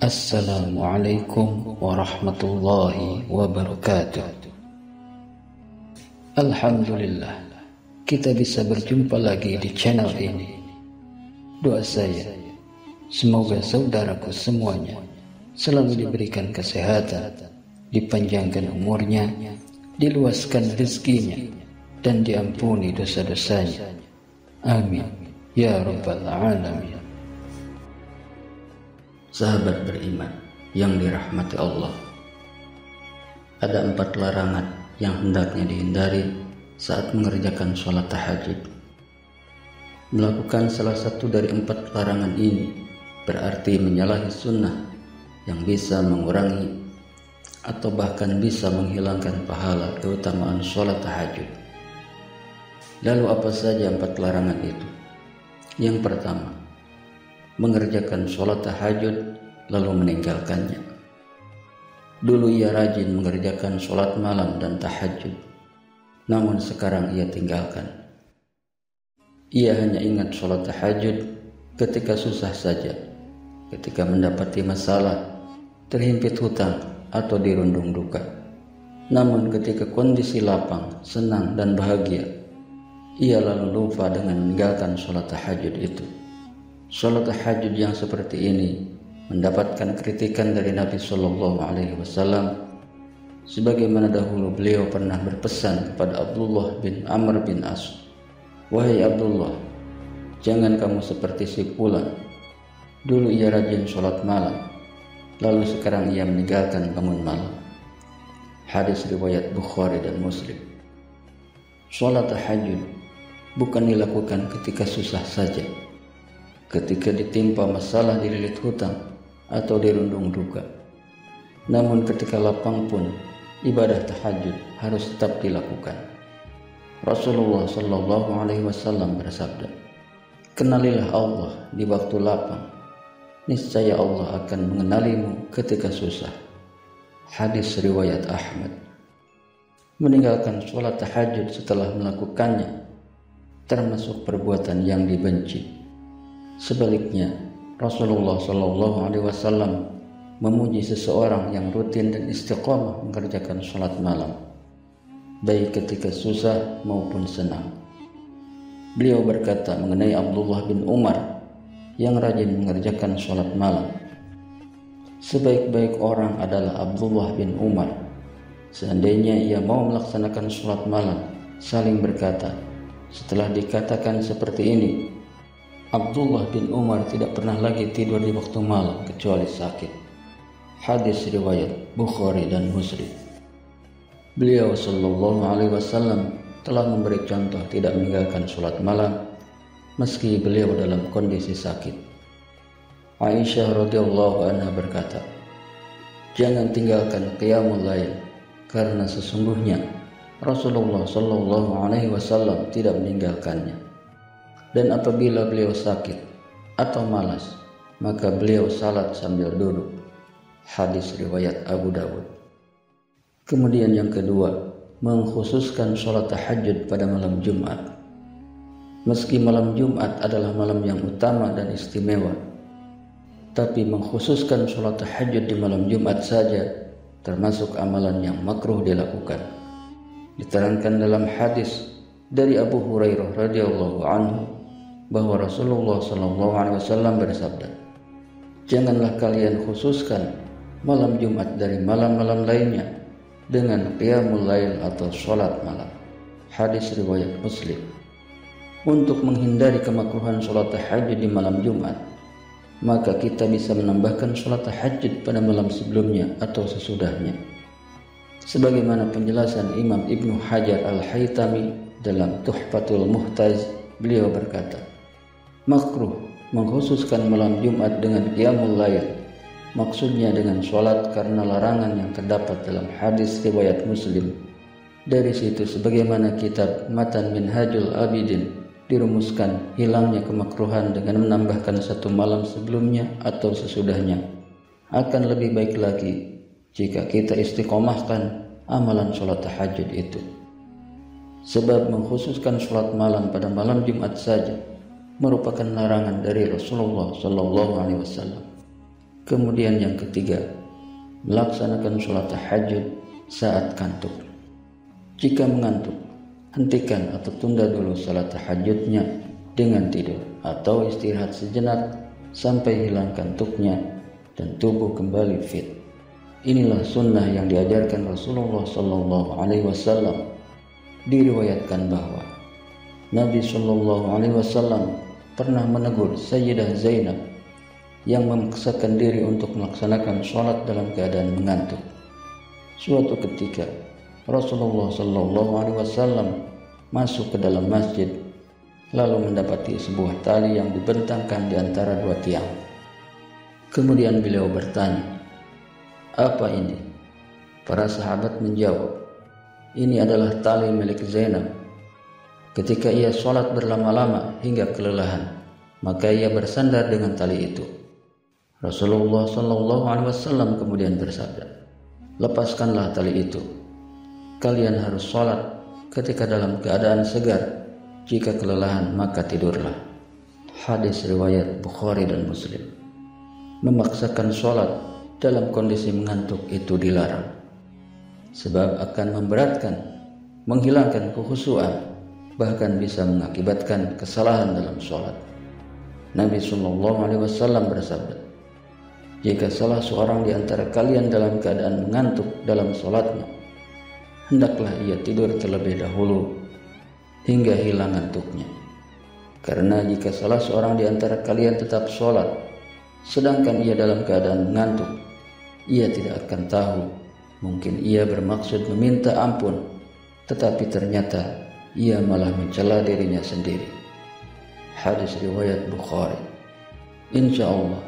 Assalamualaikum warahmatullahi wabarakatuh. Alhamdulillah, kita bisa berjumpa lagi di channel ini. Doa saya, semoga saudaraku semuanya selalu diberikan kesehatan, dipanjangkan umurnya, diluaskan rezekinya, dan diampuni dosa-dosanya. Amin ya rabbal alamin. Sahabat beriman yang dirahmati Allah, ada 4 larangan yang hendaknya dihindari saat mengerjakan sholat tahajud. Melakukan salah satu dari 4 larangan ini berarti menyalahi sunnah yang bisa mengurangi atau bahkan bisa menghilangkan pahala keutamaan sholat tahajud. Lalu apa saja 4 larangan itu? Yang pertama, mengerjakan sholat tahajud lalu meninggalkannya. Dulu ia rajin mengerjakan sholat malam dan tahajud, namun sekarang ia tinggalkan. Ia hanya ingat sholat tahajud ketika susah saja, ketika mendapati masalah, terhimpit hutang, atau dirundung duka. Namun ketika kondisi lapang, senang, dan bahagia, ia lalu lupa dengan meninggalkan sholat tahajud itu. Sholat tahajud yang seperti ini mendapatkan kritikan dari Nabi Shallallahu Alaihi Wasallam, sebagaimana dahulu beliau pernah berpesan kepada Abdullah bin Amr bin As, "Wahai Abdullah, jangan kamu seperti si fulan. Dulu ia rajin sholat malam, lalu sekarang ia meninggalkan bangun malam." Hadis riwayat Bukhari dan Muslim. Sholat tahajud bukan dilakukan ketika susah saja, ketika ditimpa masalah dililit hutang atau dirundung duka. Namun ketika lapang pun ibadah tahajud harus tetap dilakukan. Rasulullah Shallallahu Alaihi Wasallam bersabda, "Kenalilah Allah di waktu lapang, niscaya Allah akan mengenalimu ketika susah." Hadis riwayat Ahmad. Meninggalkan sholat tahajud setelah melakukannya termasuk perbuatan yang dibenci. Sebaliknya, Rasulullah Shallallahu Alaihi Wasallam memuji seseorang yang rutin dan istiqomah mengerjakan sholat malam, baik ketika susah maupun senang. Beliau berkata mengenai Abdullah bin Umar yang rajin mengerjakan sholat malam, "Sebaik-baik orang adalah Abdullah bin Umar. Seandainya ia mau melaksanakan sholat malam, saling berkata, setelah dikatakan seperti ini, Abdullah bin Umar tidak pernah lagi tidur di waktu malam kecuali sakit." Hadis riwayat Bukhari dan Muslim. Beliau Shallallahu Alaihi Wasallam telah memberi contoh tidak meninggalkan sholat malam meski beliau dalam kondisi sakit. Aisyah radhiyallahu anha berkata, "Jangan tinggalkan qiyamul lail, karena sesungguhnya Rasulullah Shallallahu Alaihi Wasallam tidak meninggalkannya. Dan apabila beliau sakit atau malas, maka beliau salat sambil duduk." Hadis riwayat Abu Dawud. Kemudian yang kedua, mengkhususkan sholat tahajud pada malam Jumat. Meski malam Jumat adalah malam yang utama dan istimewa, tapi mengkhususkan sholat tahajud di malam Jumat saja termasuk amalan yang makruh dilakukan. Diterangkan dalam hadis dari Abu Hurairah radhiyallahu anhu bahwa Rasulullah SAW bersabda, "Janganlah kalian khususkan malam Jumat dari malam-malam lainnya dengan qiyamul lail atau sholat malam." Hadis riwayat Muslim. Untuk menghindari kemakruhan sholat tahajud di malam Jumat, maka kita bisa menambahkan sholat tahajud pada malam sebelumnya atau sesudahnya. Sebagaimana penjelasan Imam Ibnu Hajar Al-Haytami dalam Tuhfatul Muhtaj, beliau berkata, makruh mengkhususkan malam Jumat dengan qiyamul lail, maksudnya dengan sholat karena larangan yang terdapat dalam hadis riwayat Muslim. Dari situ sebagaimana kitab Matan Minhajul Abidin dirumuskan hilangnya kemakruhan dengan menambahkan satu malam sebelumnya atau sesudahnya. Akan lebih baik lagi jika kita istiqomahkan amalan sholat tahajud itu. Sebab mengkhususkan sholat malam pada malam Jumat saja merupakan larangan dari Rasulullah SAW. Kemudian yang ketiga, melaksanakan sholat tahajud saat kantuk. Jika mengantuk, hentikan atau tunda dulu sholat tahajudnya dengan tidur atau istirahat sejenak sampai hilang kantuknya dan tubuh kembali fit. Inilah sunnah yang diajarkan Rasulullah Sallallahu Alaihi Wasallam. Diriwayatkan bahwa Nabi Sallallahu Alaihi Wasallam pernah menegur Sayyidah Zainab yang memaksakan diri untuk melaksanakan sholat dalam keadaan mengantuk. Suatu ketika Rasulullah Sallallahu Alaihi Wasallam masuk ke dalam masjid, lalu mendapati sebuah tali yang dibentangkan di antara dua tiang. Kemudian beliau bertanya, "Apa ini?" Para sahabat menjawab, "Ini adalah tali milik Zainab. Ketika ia sholat berlama-lama hingga kelelahan, maka ia bersandar dengan tali itu." Rasulullah Sallallahu Alaihi Wasallam kemudian bersabda, "Lepaskanlah tali itu. Kalian harus sholat ketika dalam keadaan segar. Jika kelelahan maka tidurlah." Hadis riwayat Bukhari dan Muslim. Memaksakan sholat dalam kondisi mengantuk itu dilarang, sebab akan memberatkan, menghilangkan kekhusyuan, bahkan bisa mengakibatkan kesalahan dalam sholat. Nabi Sallallahu Alaihi Wasallam bersabda, "Jika salah seorang di antara kalian dalam keadaan mengantuk dalam sholatnya, hendaklah ia tidur terlebih dahulu hingga hilang ngantuknya. Karena jika salah seorang di antara kalian tetap sholat, sedangkan ia dalam keadaan mengantuk, ia tidak akan tahu. Mungkin ia bermaksud meminta ampun, tetapi ternyata ia malah mencela dirinya sendiri." Hadis riwayat Bukhari. Insya Allah,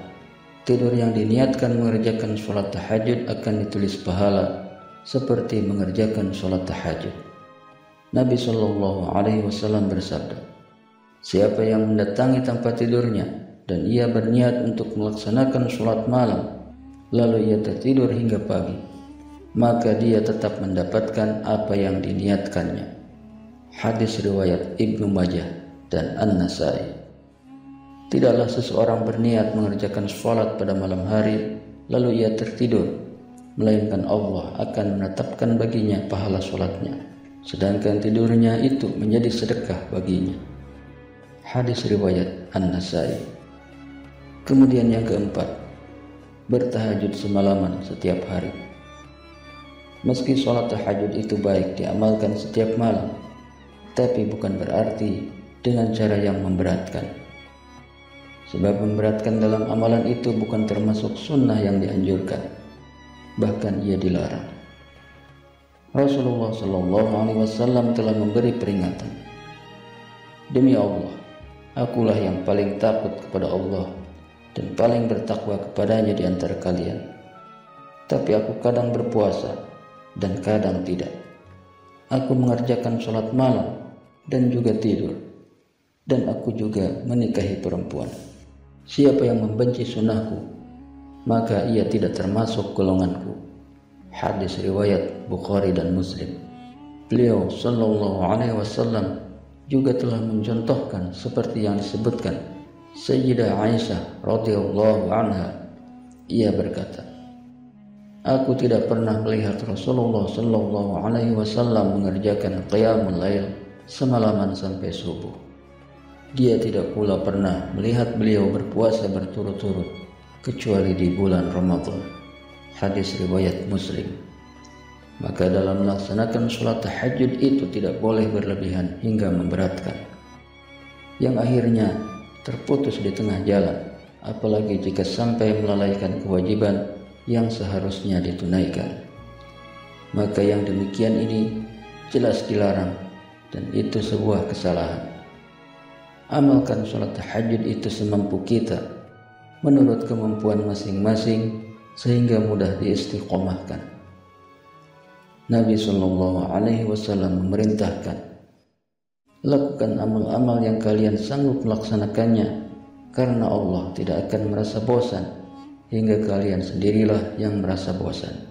tidur yang diniatkan mengerjakan sholat tahajud akan ditulis pahala seperti mengerjakan sholat tahajud. Nabi Sallallahu Alaihi Wasallam bersabda, "Siapa yang mendatangi tempat tidurnya dan ia berniat untuk melaksanakan sholat malam, lalu ia tertidur hingga pagi, maka dia tetap mendapatkan apa yang diniatkannya." Hadis riwayat Ibnu Majah dan An-Nasai. Tidaklah seseorang berniat mengerjakan sholat pada malam hari lalu ia tertidur, melainkan Allah akan menetapkan baginya pahala sholatnya, sedangkan tidurnya itu menjadi sedekah baginya. Hadis riwayat An-Nasai. Kemudian yang keempat, bertahajud semalaman setiap hari. Meski sholat tahajud itu baik diamalkan setiap malam, tapi bukan berarti dengan cara yang memberatkan. Sebab memberatkan dalam amalan itu bukan termasuk sunnah yang dianjurkan, bahkan ia dilarang. Rasulullah Sallallahu Alaihi Wasallam telah memberi peringatan, "Demi Allah, akulah yang paling takut kepada Allah dan paling bertakwa kepadanya di antara kalian. Tapi aku kadang berpuasa dan kadang tidak. Aku mengerjakan sholat malam dan juga tidur, dan aku juga menikahi perempuan. Siapa yang membenci sunnahku, maka ia tidak termasuk golonganku." Hadis riwayat Bukhari dan Muslim. Beliau Sallallahu Alaihi Wasallam juga telah mencontohkan seperti yang disebutkan Sayyidah Aisyah radhiyallahu anha. Ia berkata, "Aku tidak pernah melihat Rasulullah Sallallahu Alaihi Wasallam mengerjakan qiyamul lail semalaman sampai subuh. Dia tidak pula pernah melihat beliau berpuasa berturut-turut kecuali di bulan Ramadan." Hadis riwayat Muslim. Maka dalam melaksanakan sholat tahajud itu tidak boleh berlebihan hingga memberatkan, yang akhirnya terputus di tengah jalan, apalagi jika sampai melalaikan kewajiban yang seharusnya ditunaikan. Maka yang demikian ini jelas dilarang dan itu sebuah kesalahan. Amalkan sholat tahajud itu semampu kita, menurut kemampuan masing-masing, sehingga mudah diistiqomahkan. Nabi Sallallahu Alaihi Wasallam memerintahkan, "Lakukan amal-amal yang kalian sanggup melaksanakannya, karena Allah tidak akan merasa bosan hingga kalian sendirilah yang merasa bosan."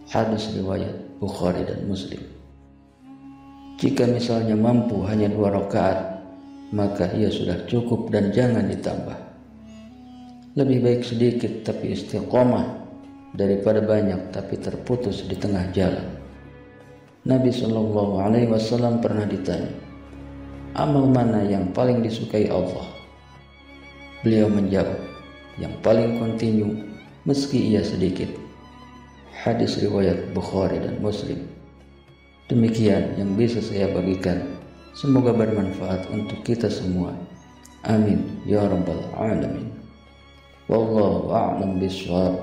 Hadis riwayat Bukhari dan Muslim. Jika misalnya mampu hanya 2 rakaat, maka ia sudah cukup dan jangan ditambah. Lebih baik sedikit tapi istiqomah daripada banyak tapi terputus di tengah jalan. Nabi SAW pernah ditanya, amal mana yang paling disukai Allah? Beliau menjawab, yang paling kontinu meski ia sedikit. Hadis riwayat Bukhari dan Muslim. Demikian yang bisa saya bagikan. Semoga bermanfaat untuk kita semua. Amin ya rabbal alamin. Wallahu a'lam bishawab.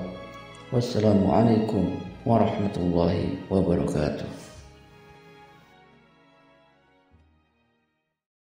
Wassalamualaikum warahmatullahi wabarakatuh.